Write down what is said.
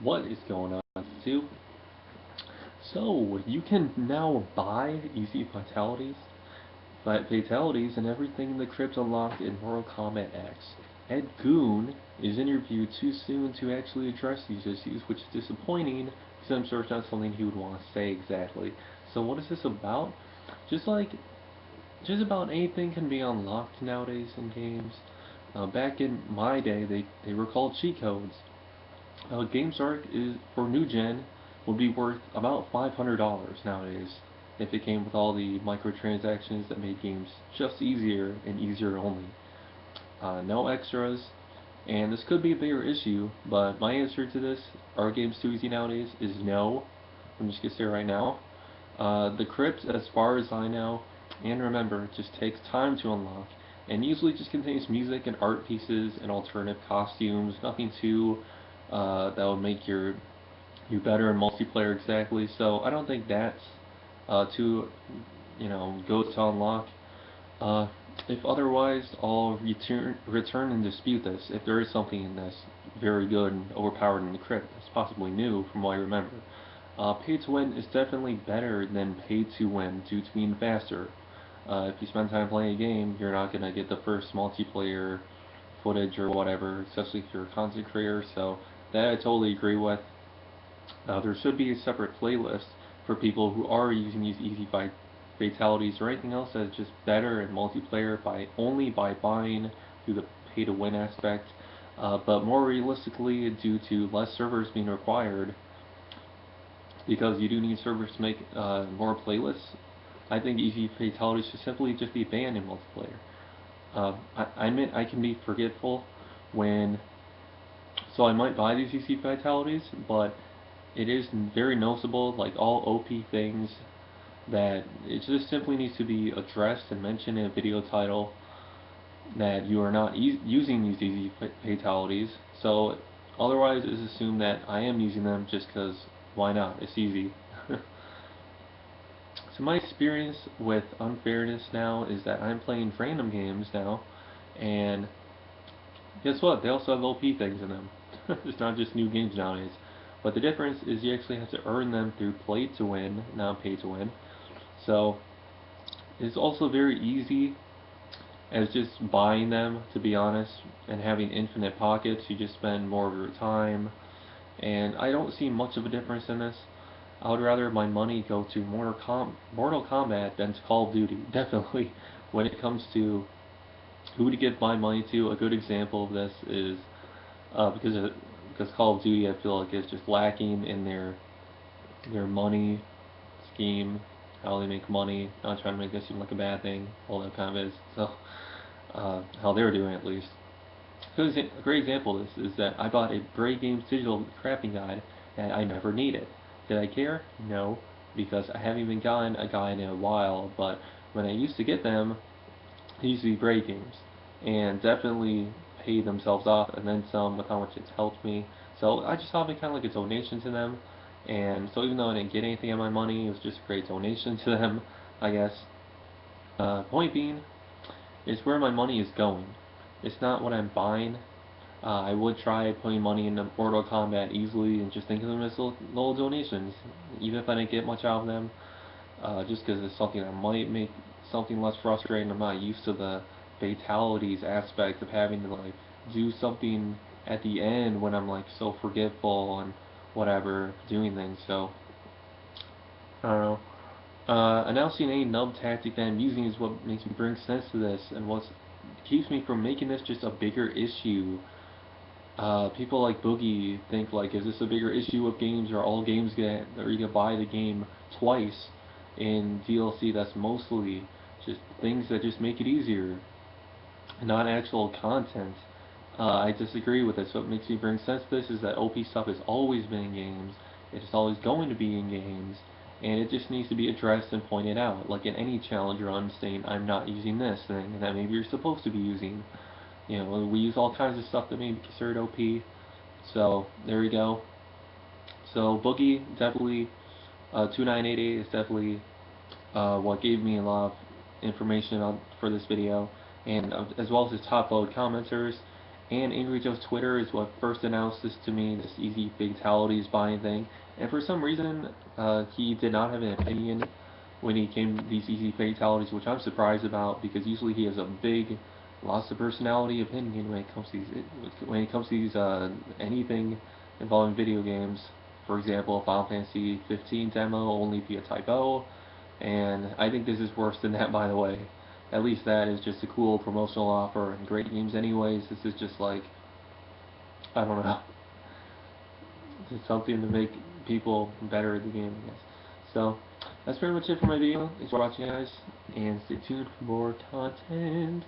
What is going on, Stu? So, you can now buy easy fatalities, and everything in the crypt unlocked in Mortal Kombat X. Ed Goon is interviewed too soon to actually address these issues, which is disappointing because I'm sure it's not something he would want to say exactly. So, what is this about? Just like, just about anything can be unlocked nowadays in games. Back in my day, they were called cheat codes. GameShark is for new gen would be worth about $500 nowadays if it came with all the microtransactions that made games just easier and easier only. No extras, and this could be a bigger issue, but my answer to this, are games too easy nowadays, is no. I'm just gonna say right now. The crypt, as far as I know, and remember, just takes time to unlock, and usually just contains music and art pieces and alternative costumes. Nothing too that would make you better in multiplayer exactly. So I don't think that's too good to unlock. Uh, if otherwise, I'll return and dispute this. If there is something in this very good and overpowered in the crypt that's possibly new from what I remember. Pay to win is definitely better than pay to win due to being faster. If you spend time playing a game, you're not gonna get the first multiplayer footage or whatever, especially if you're a content creator. So that I totally agree with. There should be a separate playlist for people who are using these easy fatalities or anything else that's just better in multiplayer by buying through the pay to win aspect. But more realistically, due to less servers being required, because you do need servers to make more playlists, I think easy fatalities should simply just be banned in multiplayer. I admit I can be forgetful when, so I might buy these easy fatalities, but it is very noticeable, like all OP things, that it just simply needs to be addressed and mentioned in a video title that you are not using these easy fatalities. So otherwise, it's assumed that I am using them just because why not? It's easy. So my experience with unfairness now is that I'm playing random games now, and guess what? They also have OP things in them. It's not just new games nowadays. But the difference is you actually have to earn them through play to win, not pay to win. So it's also very easy as just buying them, to be honest, and having infinite pockets. You just spend more of your time, and I don't see much of a difference in this. I would rather my money go to Mortal Kombat than to Call of Duty. Definitely, when it comes to who to give my money to, a good example of this is because Call of Duty, I feel like is just lacking in their money scheme, how they make money. Not trying to make this seem like a bad thing, although it kind of is. So, how they're doing at least. A great example of this is that I bought a Brave Games digital crafting guide that I never needed. Did I care? No, because I haven't even gotten a guide in a while. But when I used to get them, they used to be Brave Games, and definitely paid themselves off, and then some with how much it's helped me. So I just thought of it kind of like a donation to them. And so even though I didn't get anything on my money, it was just a great donation to them, I guess. Point being, is where my money is going. It's not what I'm buying. I would try putting money into Mortal Kombat easily and just think of them as little donations, even if I didn't get much out of them. Just because it's something that might make something less frustrating. I'm not used to the fatalities aspect of having to like do something at the end when I'm like so forgetful and whatever doing things. So I don't know. Announcing any nub tactic that I'm using is what makes me bring sense to this, and what keeps me from making this just a bigger issue. People like Boogie think like, is this a bigger issue with games, or all games get, or you can buy the game twice in DLC that's mostly just things that just make it easier, not actual content. I disagree with this. What makes me bring sense to this is that OP stuff has always been in games. It is always going to be in games, and it just needs to be addressed and pointed out, like in any challenge run, saying I'm not using this thing that maybe you're supposed to be using. You know, we use all kinds of stuff that may be considered OP. So there we go. So Boogie definitely, 2988 is definitely what gave me a lot of information for this video, and as well as his top voted commenters. and Angry Joe's Twitter is what first announced this to me, this easy fatalities buying thing. And for some reason, he did not have an opinion when he came to these easy fatalities, which I'm surprised about because usually he has a big, lots of personality opinion when it comes to these anything involving video games. For example, Final Fantasy 15 demo only via typo, and I think this is worse than that, by the way. At least that is just a cool promotional offer and great games anyways. This is just like, I don't know. It's something to make people better at the game, I guess. So, that's pretty much it for my video. Thanks for watching, guys, and stay tuned for more content.